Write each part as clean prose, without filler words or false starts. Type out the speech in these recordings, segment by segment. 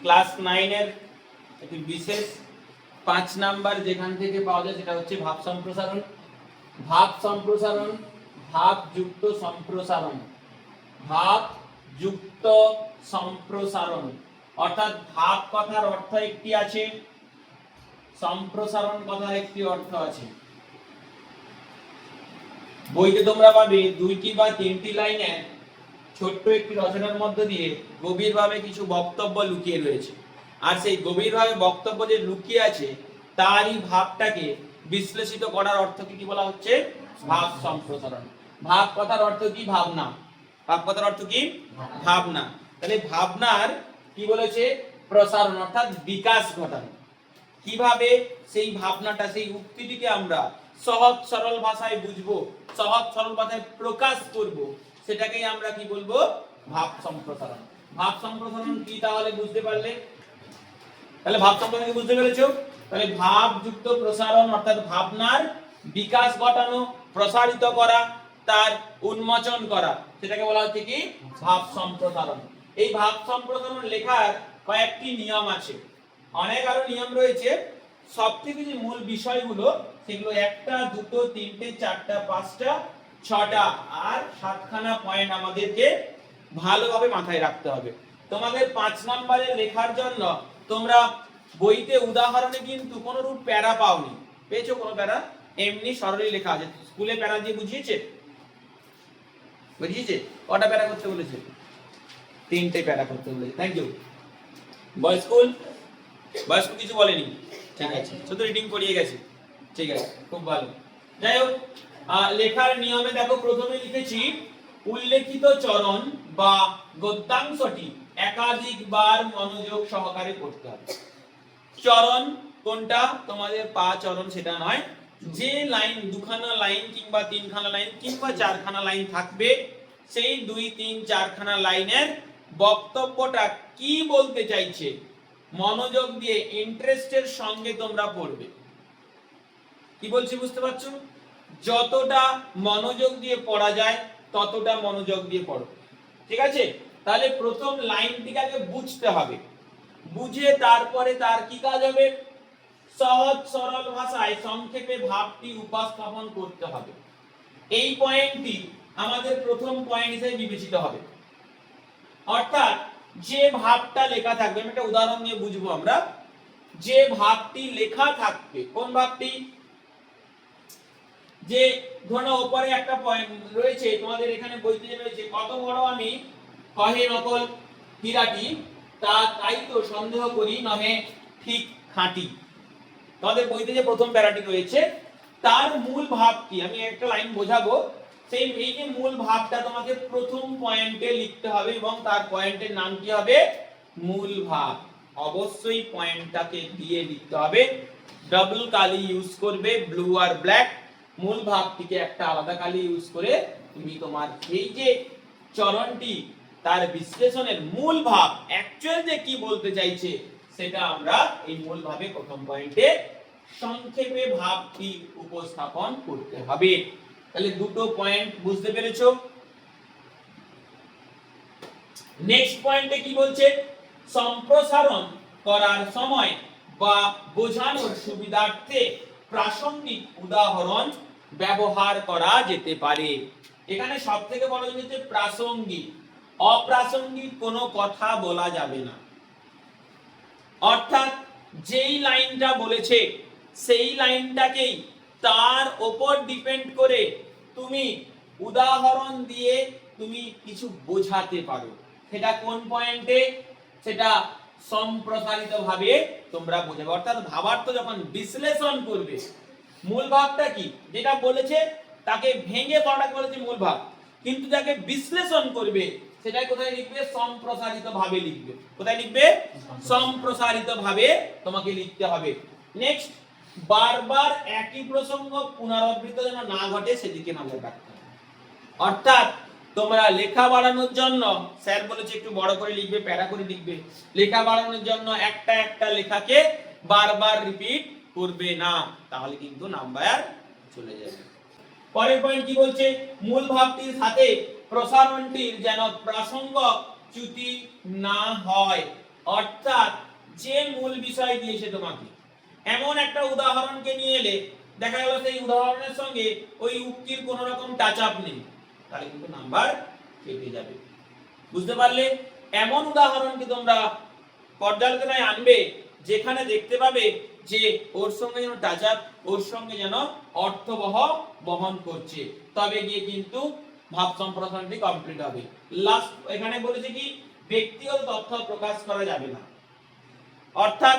Class 9 এর একটি বিশেষ 5 নাম্বার যেখান থেকে পাওয়া যায় সেটা হচ্ছে ভাব সম্প্রসারণ। ভাব সম্প্রসারণ, ভাব যুক্ত সম্প্রসারণ, ভাব যুক্ত সম্প্রসারণ, অর্থাৎ ভাব কথার অর্থ একটি আছে, সম্প্রসারণ কথার একটি অর্থ আছে। বইতে তোমরা পাবে 2টি বা 3টি লাইনে ছোট্ট একটি রচনার মধ্য দিয়ে গভীরভাবে কিছু বক্তব্য লুকিয়ে রয়েছে, আর সেই গভীরভাবে বক্তব্য যে লুকিয়ে আছে তারই ভাবটাকে বিশ্লেষিত করার অর্থকে কি বলা হচ্ছে? ভাব সম্প্রসারণ। ভাব কথার অর্থ কি? ভাবনা। ভাব কথার অর্থ কি? ভাবনা। তাহলে ভাবনার কি বলেছে? প্রসারণ, অর্থাৎ বিকাশ ঘটানো। কিভাবে সেই ভাবনাটা, সেই উক্তিটিকে আমরা সহজ সরল ভাষায় বুঝবো, সহজ সরল ভাষায় প্রকাশ করব, সেটাকেই আমরা কি বলবো? ভাব সম্প্রসারণ। ভাব সম্প্রসারণ কি তাহলে বুঝতে পারলে? তাহলে ভাব সম্প্রসারণ কি বুঝতে পেরেছো? তাহলে ভাব যুক্ত প্রসারণ অর্থাৎ ভাবনার বিকাশ ঘটানো, প্রসারিত করা, তার উন্মোচন করা, সেটাকে বলা হচ্ছে কি? ভাব সম্প্রসারণ। এই ভাব সম্প্রসারণ লেখার কয়েকটি নিয়ম আছে, অনেক আরো নিয়ম রয়েছে। সবথেকে যে মূল বিষয়গুলো সেগুলো 1টা 2টো 3টে 4টা 5টা 6টা আর 7খানা পয়েন্ট আমাদেরকে ভালোভাবে মাথায় রাখতে হবে। তোমাদের 5 নম্বরে লেখার জন্য তোমরা বইতে উদাহরণে কিন্তু কোনো রূপ প্যারা পাওনি। পেয়েছো কোনো প্যারা? এমনি সরলই লেখা আছে। স্কুলে প্যারা দিয়ে বুঝিয়েছে? বুঝিয়েছে? কটা প্যারা করতে বলেছে? 3টে প্যারা করতে বলেছে। Thank you. বয় স্কুল কিছু বলেনি? ঠিক আছে, শুধু রিডিং করিয়ে গেছে। ঠিক আছে, খুব ভালো। যাই হোক, লেখার নিয়মে দেখো প্রথমে লিখেছি উল্লেখিত চরণ বা গদ্যাংশটি একাধিকবার মনোযোগ সহকারে পড়তে হবে। চরণ কোনটা? তোমাদের পা চরণ সেটা নয়, যে লাইন 2খানা লাইন কিংবা 3খানা লাইন কিংবা 4খানা লাইন থাকবে, সেই 2, 3, 4খানা লাইনের বক্তব্যটা কি বলতে চাইছে মনোযোগ দিয়ে ইন্টারেস্টের সঙ্গে তোমরা পড়বে। কি বলছি বুঝতে পারছো? যতটা মনোযোগ দিয়ে পড়া যায় ততটা মনোযোগ দিয়ে পড়ো, ঠিক আছে? তাহলে প্রথম লাইনটিকে আগে বুঝতে হবে, বুঝে তারপরে তার কি কাজ হবে? সহজ সরল ভাষায় সংক্ষেপে ভাবটি উপস্থাপন করতে হবে। এই পয়েন্টটি আমাদের প্রথম পয়েন্ট হিসেবে বিবেচিত হবে। অর্থাৎ যে ভাবটা লেখা থাকবে, আমি একটা উদাহরণ দিয়ে বুঝবো আমরা। যে ভাবটি লেখা থাকবে, কোন ভাবটি? যে ধরো উপরে একটা পয়েন্ট রয়েছে, তোমাদের এখানে বইতে রয়েছে, কত বড় আমি কহে নকল হীরাটি, তা তাই তো সন্দেহ করি নহে ঠিক খাঁটি। তোমাদের বইতে যে প্রথম প্যারাটি রয়েছে তার মূল ভাব কি? আমি একটা লাইন বোঝাবো, সেই এই যে মূল ভাবটা তোমাকে প্রথম পয়েন্টে লিখতে হবে এবং তার পয়েন্টের নাম কি হবে? মূল ভাব। অবশ্যই পয়েন্টটাকে দিয়ে লিখতে হবে, ডাবল কালি ইউজ করবে, ব্লু আর ব্ল্যাক। মূল ভাবটিকে একটা আলাদা কালি ইউজ করে তুমি তোমার এই যে চরণটি তার বিশ্লেষণের মূল ভাব অ্যাকচুয়াল যে কি বলতে চাইছে সেটা আমরা এই মূল ভাবে প্রথম পয়েন্টে সংক্ষেপে ভাবটি উপস্থাপন করতে হবে। তাহলে দুটো পয়েন্ট বুঝতে পেরেছো? নেক্সট পয়েন্টে কি বলছে? সম্প্রসারণ করার সময় বা বোঝানোর সুবিধার্থে প্রাসঙ্গিক উদাহরণ ব্যবহার করা যেতে পারে। এখানে সবথেকে বড় জিনিস হচ্ছে প্রাসঙ্গিক। অপ্রাসঙ্গিক কোনো কথা বলা যাবে না। অর্থাৎ যেই লাইনটা বলেছে সেই লাইনটাকেই তার উপর ডিপেন্ড করে তুমি উদাহরণ দিয়ে তুমি কিছু বোঝাতে পারো। সেটা কোন পয়েন্টে? সেটা সম্প্রসারিত ভাবে তোমরা বোঝাবে। অর্থাৎ ভাবার্থ যখন বিশ্লেষণ করবে, মূল ভাবটা কি যেটা বলেছে তাকে ভেঙে পড়াকে বলেছে মূল ভাব, কিন্তু যাকে বিশ্লেষণ করবে সেটা কোথায় লিখবে? সম্প্রসারিত ভাবে লিখবে। কোথায় লিখবে? সম্প্রসারিত ভাবে তোমাকে লিখতে হবে। নেক্সট, বারবার একই প্রসঙ্গ পুনরাবৃত্ত যেন না ঘটে সেদিকে নজর রাখতে হবে। অর্থাৎ তোমরা লেখা বাড়ানোর জন্য স্যার বলেছে একটু বড় করে লিখবে, প্যারা করে লিখবে। লেখা বাড়ানোর জন্য একটা একটা লেখাকে বারবার রিপিট করবে না, তাহলে কিন্তু নাম্বার চলে যাবে। পরের পয়েন্ট কি বলছে? মূল ভাবটির সাথে প্রসারণটির যেন প্রাসঙ্গ চ্যুতি না হয় অর্থাৎ যে মূল বিষয় দিয়েছে তোমাকে, এমন একটা উদাহরণকে নিয়ে এলে দেখা গেল সেই উদাহরণের সঙ্গে ওই উক্তির কোনো রকম টাচ আপ নেই, তাহলে কিন্তু নাম্বার কেটে যাবে। বুঝতে পারলে? এমন উদাহরণকে তোমরা পর্যালোচনায় আনবে যেখানে দেখতে পাবে যে ওর সঙ্গে যেন টাচ আপ, ওর সঙ্গে যেন অর্থবহ বহন করছে, তবে গিয়ে কিন্তু ভাব সম্প্রসারণটি কমপ্লিট হবে। লাস্ট এখানে বলেছে কি ব্যক্তিগত তথ্য প্রকাশ করা যাবে না। অর্থাৎ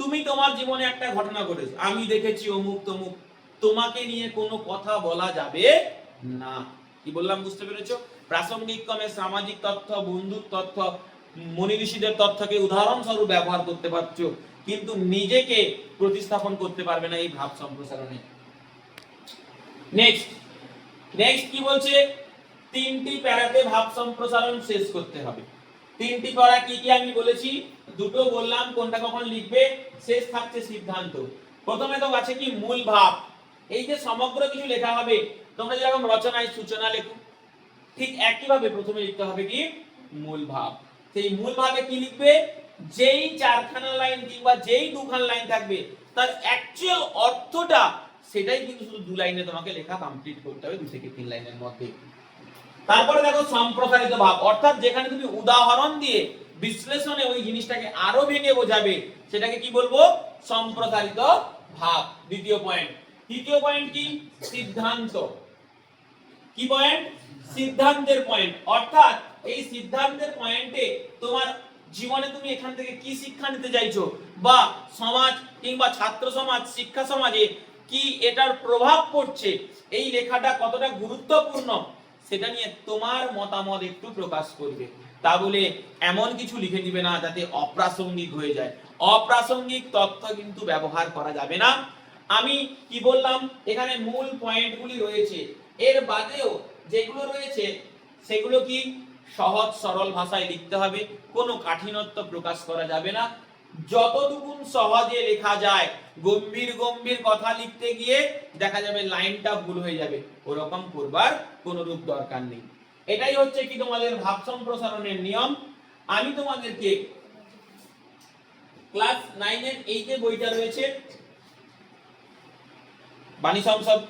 তুমি তোমার জীবনে একটা ঘটনা ঘটেছে, আমি দেখেছি অমুক তমুক, তোমাকে নিয়ে কোনো কথা বলা যাবে না। কি বললাম বুঝতে পেরেছো? প্রাসঙ্গিক ক্রমে সামাজিক তথ্য, বন্ধুর তথ্য, মনি ঋষিদের তথ্যকে উদাহরণস্বরূপ ব্যবহার করতে পারছো, কিন্তু নিজেকে প্রতিস্থাপন করতে পারবে না এই ভাব সম্প্রসারণে। নেক্সট নেক্সট কি বলছে? তিনটি প্যারাতে ভাব সম্প্রসারণ শেষ করতে হবে। তিনটি প্যারা কি কি আমি বলেছি, দুটো বললাম, কোনটা কখন লিখবে, শেষ থাকছে সিদ্ধান্ত। প্রথমে তো আছে কি মূল ভাব। এই যে সমগ্র কিছু লেখা হবে, তোমরা যেরকম রচনায় সূচনা লেখো, ঠিক একই ভাবে প্রথমে লিখতে হবে কি মূল ভাব। সেই মূল ভাবে কি লিখবে? যেই চারখানা লাইন কিংবা যেই দুখানা লাইন থাকবে তার অ্যাকচুয়াল অর্থটা সেটাই কিন্তু শুধু দু লাইনে তোমাকে লেখা কমপ্লিট করতে হবে, 2 থেকে 3 লাইনের মধ্যে। তারপরে দেখো সম্প্রসারিত ভাব, অর্থাৎ যেখানে তুমি উদাহরণ দিয়ে বিশ্লেষণে ওই জিনিসটাকে আরো ভেঙে বোঝাবে, সেটাকে কি বলবো? সম্প্রসারিত ভাব। দ্বিতীয় পয়েন্ট। তৃতীয় পয়েন্ট কি? সিদ্ধান্ত। কি পয়েন্ট? সিদ্ধান্তের পয়েন্ট। অর্থাৎ এই সিদ্ধান্তের পয়েন্টে তোমার জীবনে তুমি এখান থেকে কি শিক্ষা নিতে চাইছো, বা সমাজ কিংবা ছাত্র সমাজ, শিক্ষা সমাজে কি এটার প্রভাব পড়ছে, এই লেখাটা কতটা গুরুত্বপূর্ণ, সেটা নিয়ে তোমার মতামত একটু প্রকাশ করবে। তা বলে এমন কিছু লিখে দিবে না যাতে অপ্রাসঙ্গিক হয়ে যায়। অপ্রাসঙ্গিক তথ্য কিন্তু ব্যবহার করা যাবে না। আমি কি বললাম, এখানে মূল পয়েন্টগুলি রয়েছে, এর বাদেও যেগুলো রয়েছে সেগুলো কি সহজ সরল ভাষায় লিখতে হবে, কোনো কাঠিন্যত্ব প্রকাশ করা যাবে না। যতটুকু সহজে লেখা যায়, গম্ভীর গম্ভীর কথা লিখতে গিয়ে দেখা যাবে লাইনটা ভুল হয়ে যাবে, ওরকম করবার কোনো রূপ দরকার নেই। এটাই হচ্ছে কি তোমাদের ভাব সম্প্রসারণের নিয়ম। আমি তোমাদেরকে ক্লাস 9 এর এই যে বইটা রয়েছে বাণী সংসদ,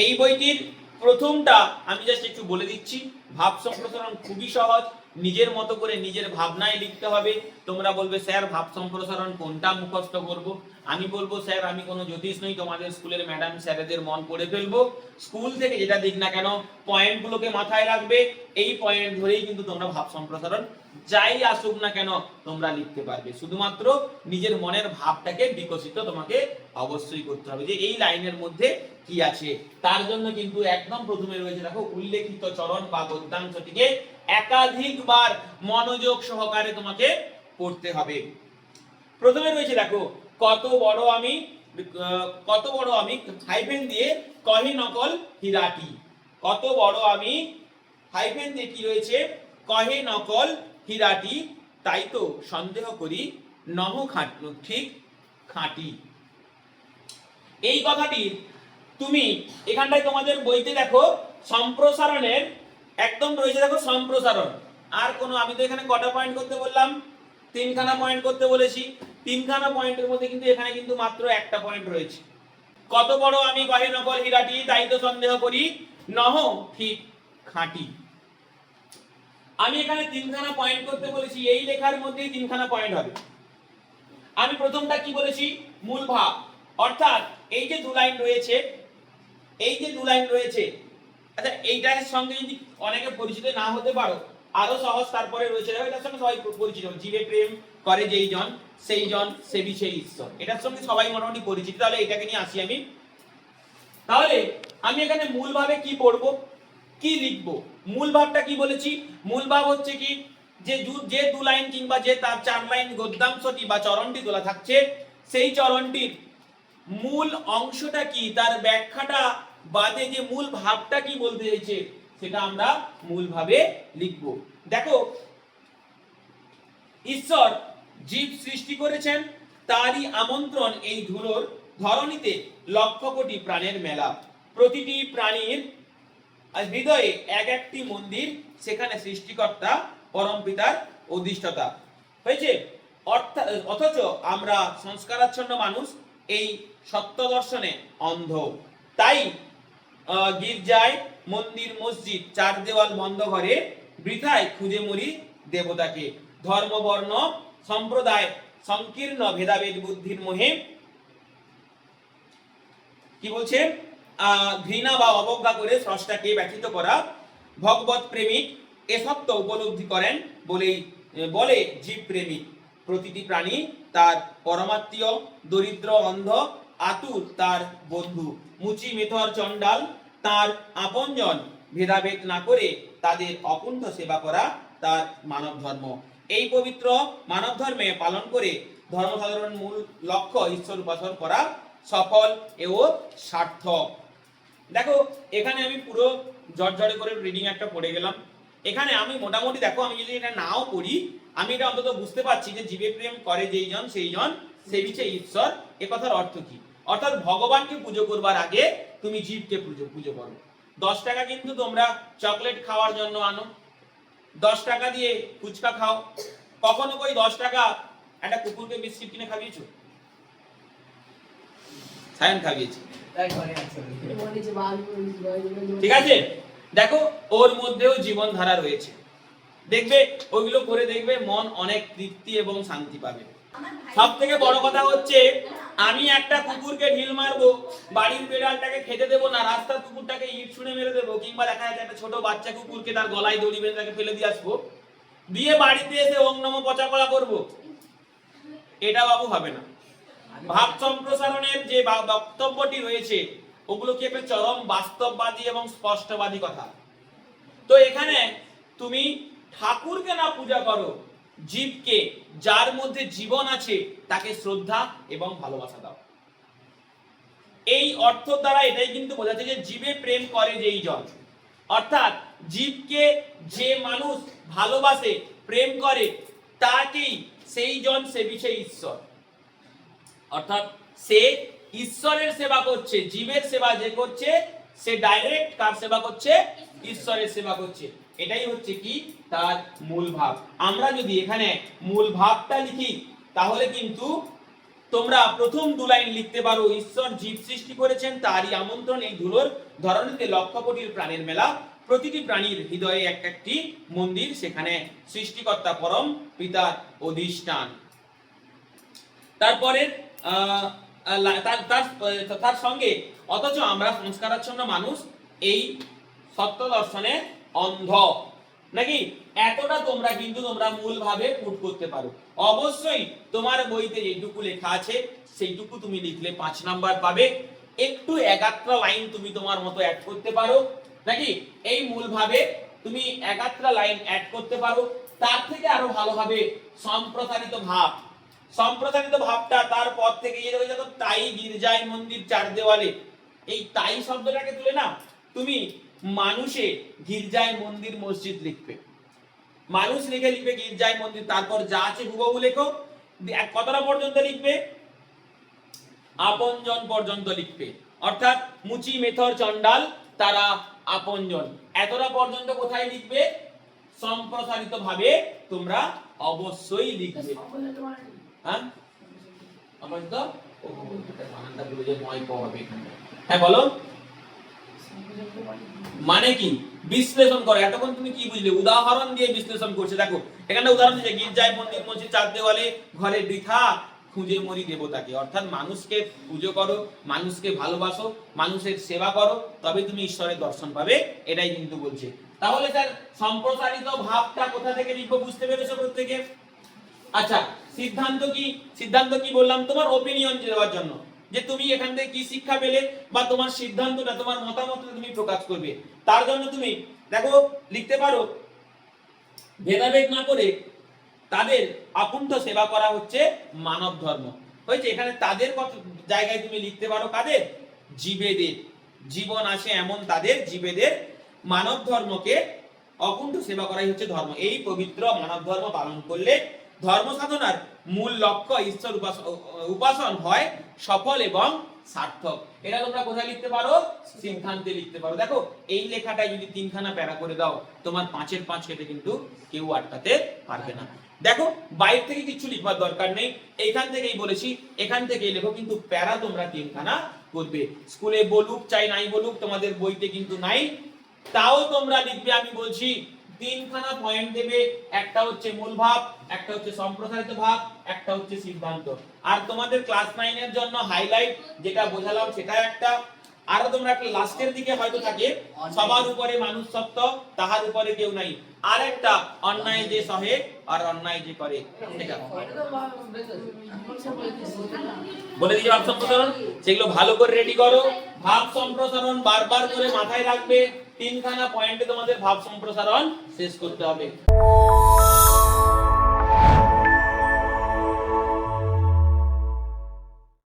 এই বইটির প্রথমটা আমি জাস্ট একটু বলে দিচ্ছি। ভাব সম্প্রসারণ খুবই সহজ, নিজের মতো করে নিজের ভাবনায় লিখতে হবে। তোমরা বলবে স্যার ভাব সম্প্রসারণ কোনটা মুখস্থ করব? আমি বলবো স্যার আমি কোনো জ্যোতিষ নই, তোমাদের স্কুলের ম্যাডাম স্যারেদের মন পড়ে ফেলবো। স্কুল থেকে যেটা দিক না কেন পয়েন্টগুলোকে মাথায় রাখবে, এই পয়েন্ট ধরেই কিন্তু তোমরা ভাব সম্প্রসারণ যাই আসুক না কেন তোমরা লিখতে পারবে। শুধুমাত্র নিজের মনের ভাবটাকে বিকশিত তোমাকে অবশ্যই করতে হবে, যে এই লাইনের মধ্যে কি আছে। তার জন্য কিন্তু একদম প্রথমে রয়েছে দেখো উল্লেখিত চরণ বা গদ্যাংশটিকে একাধিকবার মনোযোগ সহকারে তোমাকে পড়তে হবে। প্রথমে রয়েছে দেখো কত বড় আমি হাইফেন দিয়ে কহি নকল হীরাটি। কত বড় আমি হাইফেন দিয়ে কি রয়েছে? কহে নকল হীরাটি, তাই তো সন্দেহ করি নহ ঠিক খাঁটি। এই কথাটি তুমি এখানটায় তোমাদের বইতে দেখো সম্প্রসারণের একদম রয়েছে, দেখো সম্প্রসারণ। আর কোনো, আমি তো এখানে কটা পয়েন্ট করতে বললাম? 3খানা পয়েন্ট করতে বলেছি। 3খানা পয়েন্টের মধ্যে কিন্তু এখানে কিন্তু মাত্র একটা পয়েন্ট রয়েছে। কত বড় আমি কহে নকল হীরাটি, তাই তো সন্দেহ করি নহ ঠিক খাঁটি। আমি এখানে 3খানা পয়েন্ট করতে বলেছি, এই লেখার মধ্যেই 3খানা পয়েন্ট হবে। আমি প্রথমটা কি বলেছি? মূল ভাব। অর্থাৎ এই যে 2 লাইন রয়েছে, এই যে 2 লাইন রয়েছে, আচ্ছা এইটার সঙ্গে যদি অনেকে পরিচিত না হতে পারো, আরো সহজ তারপরে রয়েছে, এটার সঙ্গে সবাই পরিচিত, জীবে প্রেম করে যেই জন সেই জন সেবি সেই ঈশ্বর, এটার সঙ্গে সবাই মোটামুটি পরিচিত। তাহলে এটাকে নিয়ে আসি আমি। তাহলে আমি এখানে মূল ভাবে কি পড়বো, কি লিখবো? মূল ভাবটা কি বলেছি? মূল ভাব হচ্ছে কি, যে 2 লাইন কিংবা যে তার 4 লাইন গদ্যাংশটি বা চরণটি তোলা থাকছে, সেই চরণটির মূল অংশটা কি, তার ব্যাখ্যাটা বাদে যে মূল ভাবটা কি বলতে চাইছে সেটা আমরা মূল ভাবে লিখব। দেখো ঈশ্বর জীব সৃষ্টি করেছেন, তারই আমন্ত্রণ এই ধুলোর ধরণীতে লক্ষ কোটি প্রাণের মেলা। প্রতিটি প্রাণীর হৃদয়ে এক একটি মন্দির, সেখানে সৃষ্টিকর্তা পরম পিতার অধিষ্ঠাতা। হয়েছে? অথচ আমরা সংস্কারাচ্ছন্ন মানুষ এই সত্য দর্শনে অন্ধ। তাই গির্জায়, মন্দির, মসজিদ, চার দেওয়াল বন্ধ ঘরে বৃথায় খুঁজে মরি দেবতাকে। ধর্ম, বর্ণ, সম্প্রদায়, সংকীর্ণ ভেদাভেদ বুদ্ধির মোহে কি বলছে, ঘৃণা বা অবজ্ঞা করে স্রষ্টাকে ব্যথিত করা। ভগবত প্রেমিক এ সত্য উপলব্ধি করেন বলে জীব প্রেমিক। প্রতিটি প্রাণী তার পরমাত্মীয়, দরিদ্র, অন্ধ, আতুর তার বন্ধু, মুচি মেথর চণ্ডাল তার আপনজন। ভেদাভেদ না করে তাদের অকুণ্ঠ সেবা করা তার মানব ধর্ম। এই পবিত্র মানব ধর্মে পালন করে ধর্মসাধারণ মূল লক্ষ্য ঈশ্বর উপাসনা করা সফল ও সার্থক। দেখো এখানে আমি পুরো জড়জড়ে করে রিডিং একটা পড়ে গেলাম। এখানে আমি মোটামুটি দেখো, আমি যদি এটা নাও পড়ি, আমি এটা অন্তত বুঝতে পারছি যে জীবে প্রেম করে যেই জন সেই জন সেবিছে ঈশ্বর। এ কথার অর্থ কি? অর্থাৎ ভগবানকে পুজো করবার আগে তুমি জীবকে পুজো করো। 10 টাকা কিন্তু তোমরা চকলেট খাওয়ার জন্য আনো, 10 টাকা দিয়ে ফুচকা খাও। কখনো কই 10 টাকা একটা কুকুরকে বিস্কিট কিনে খাইয়েছো? সায়ন খাইয়েছে, ঠিক আছে। দেখো ওর মধ্যেও জীবন ধারা রয়েছে, দেখবে ওইগুলো করে দেখবে মন অনেক তৃপ্তি এবং শান্তি পাবে। সব থেকে বড় কথা হচ্ছে, আমি একটা কুকুরকে ঢিল মারবো, বাড়ির বেড়ালটাকে খেতে দেবো না, রাস্তার কুকুরটাকে ইট ছুঁড়ে মেরে দেবো, কিংবা দেখা যাচ্ছে একটা ছোট বাচ্চা কুকুরকে তার গলায় দড়ি বেঁধে তাকে ফেলে দিয়ে আসবো, দিয়ে বাড়িতে এসে ওং নমঃ পচা করা করবো, এটা বাবু হবে না। ভাব সম্প্রসারণের যে বক্তব্যটি রয়েছে ওগুলো কি একটা চরম বাস্তববাদী এবং স্পষ্টবাদী কথা। তো এখানে তুমি ঠাকুরকে না পূজা করো, জীবকে, যার মধ্যে জীবন আছে তাকে শ্রদ্ধা এবং ভালোবাসা দাও। এই অর্থ দ্বারা এটাই কিন্তু বোঝাচ্ছে যে জীবে প্রেম করে যেই জন, অর্থাৎ জীবকে যে মানুষ ভালোবাসে, প্রেম করে, তাকেই সেই জন সেবিছে ঈশ্বর। অর্থাৎ সে ঈশ্বরের সেবা করছে। জীবের সেবা যে করছে সে ডাইরেক্ট কার সেবা করছে? ঈশ্বরের সেবা করছে। এটাই হচ্ছে কি তার মূল ভাব। আমরা যদি এখানে মূল ভাবটা লিখি তাহলে কিন্তু তোমরা প্রথম 2 লাইন লিখতে পারো, ঈশ্বর জীব সৃষ্টি করেছেন, তারই আমন্ত্রণ এই ধুলোর ধরণীতে লক্ষ কোটির প্রাণের মেলা। প্রতিটি প্রাণীর হৃদয়ে এক একটি মন্দির, সেখানে সৃষ্টিকর্তা পরম পিতার অধিষ্ঠান। তারপরে তার সঙ্গে অথচ আমরা সংস্কারাচ্ছন্ন মানুষ এই সত্য দর্শনে অন্ধ, নাকি? এতটা তোমরা কিন্তু তোমরা মূল ভাবে পুট করতে পারো। অবশ্যই তোমার বইতে যেটুকু লেখা আছে সেইটুকু তুমি লিখলে 5 নাম্বার পাবে। একটু একাত্রা লাইন তুমি তোমার মতো অ্যাড করতে পারো, নাকি? এই মূল ভাবে তুমি একাত্রা লাইন অ্যাড করতে পারো। তার থেকে আরো ভালোভাবে সম্প্রসারিত ভাব, সম্প্রসারিত ভাবটা তার পর থেকে এই দেখো তাই গির্জায়, মন্দির, চার দেওয়ালে, এই তাই শব্দটাকে তুলে না তুমি মানুষে গির্জায়, মন্দির, মসজিদ লিখবে। মানুষ লিখে লিখবে গির্জায়, মন্দির, তারপর যা আছে হুবহু লেখো। কতটা পর্যন্ত লিখবে? আপনজন পর্যন্ত লিখবে। অর্থাৎ মুচি মেথর চণ্ডাল তারা আপনজন, এতটা পর্যন্ত কোথায় লিখবে? সম্প্রসারিত ভাবে তোমরা অবশ্যই লিখবে। হ্যাঁ হ্যাঁ বলো, মানে কি? বিশ্লেষণ করো। এতক্ষণ তুমি কি বুঝলে? উদাহরণ দিয়ে বিশ্লেষণ করছে। দেখো এখানে উদাহরণ দিয়েছে, গির্জায়, মন্দির, মসজিদ, চার দেওয়ালে ঘরে বৃথা খুঁজে মরি দেবতাকে। অর্থাৎ মানুষকে পুজো করো, মানুষকে ভালোবাসো, মানুষের সেবা করো, তবে তুমি ঈশ্বরের দর্শন পাবে, এটাই কিন্তু বলছে। তাহলে স্যার সম্প্রসারিত ভাবটা কোথা থেকে লিখবো বুঝতে পেরেছো প্রত্যেকে? আচ্ছা, সিদ্ধান্ত কি? সিদ্ধান্ত কি বললাম? তোমার ওপিনিয়ন দেওয়ার জন্য, যে তুমি এখান থেকে কি শিক্ষা পেলে বা তোমার সিদ্ধান্তটা, তোমার মতামতটা তুমি প্রকাশ করবে। তার জন্য তুমি দেখো লিখতে পারো, ভেদাভেদ না করে তাদের আকুণ্ঠ সেবা করা হচ্ছে মানব ধর্ম। হয়েছে? এখানে তাদের কত জায়গায় তুমি লিখতে পারো কাদের? জীবেদের। জীবন আছে এমন তাদের, জীবেদের মানব ধর্মকে অকুণ্ঠ সেবা করাই হচ্ছে ধর্ম। এই পবিত্র মানব ধর্ম পালন করলে ধর্ম সাধনার মূল লক্ষ্য ঈশ্বর উপাসন হয় সফল এবং সার্থক। এটা তোমরা কোথায় লিখতে পারো? সিদ্ধান্তে লিখতে পারো। দেখো এই লেখাটাই যদি 3খানা প্যারা করে দাও, তোমার 5-এর 5 কেটে কিন্তু কেউ আটকাতে পারবে না। দেখো বাইরে থেকে কিছু লিখবার দরকার নেই, এইখান থেকেই বলেছি, এখান থেকেই লেখো, কিন্তু প্যারা তোমরা তিনখানা করবে। স্কুলে বলুক চাই নাই বলুক, তোমাদের বইতে কিন্তু নাই, তাও তোমরা লিখবে। আমি বলছি তিনখানা পয়েন্ট দেবে, একটা হচ্ছে মূল ভাব, একটা হচ্ছে সম্প্রসারিত ভাব, একটা হচ্ছে সিদ্ধান্ত। আর তোমাদের ক্লাস 9 এর জন্য হাইলাইট যেটা বোঝালাম সেটা একটা, আরো তোমরা একটা লাস্টের দিকে হয়তো থাকে সবার উপরে মানুষ সত্য, তাহার উপরে কেউ নাই, আর একটা অন্যায় যে সহে আর অন্যায় যে করে, এটা বলে দিই। ভাব সম্প্রসারণ সেগুলো ভালো করে রেডি করো। ভাব সম্প্রসারণ বারবার করে মাথায় রাখবে, তিনখানা পয়েন্টে তোমাদের ভাব সম্প্রসারণ শেষ করতে হবে।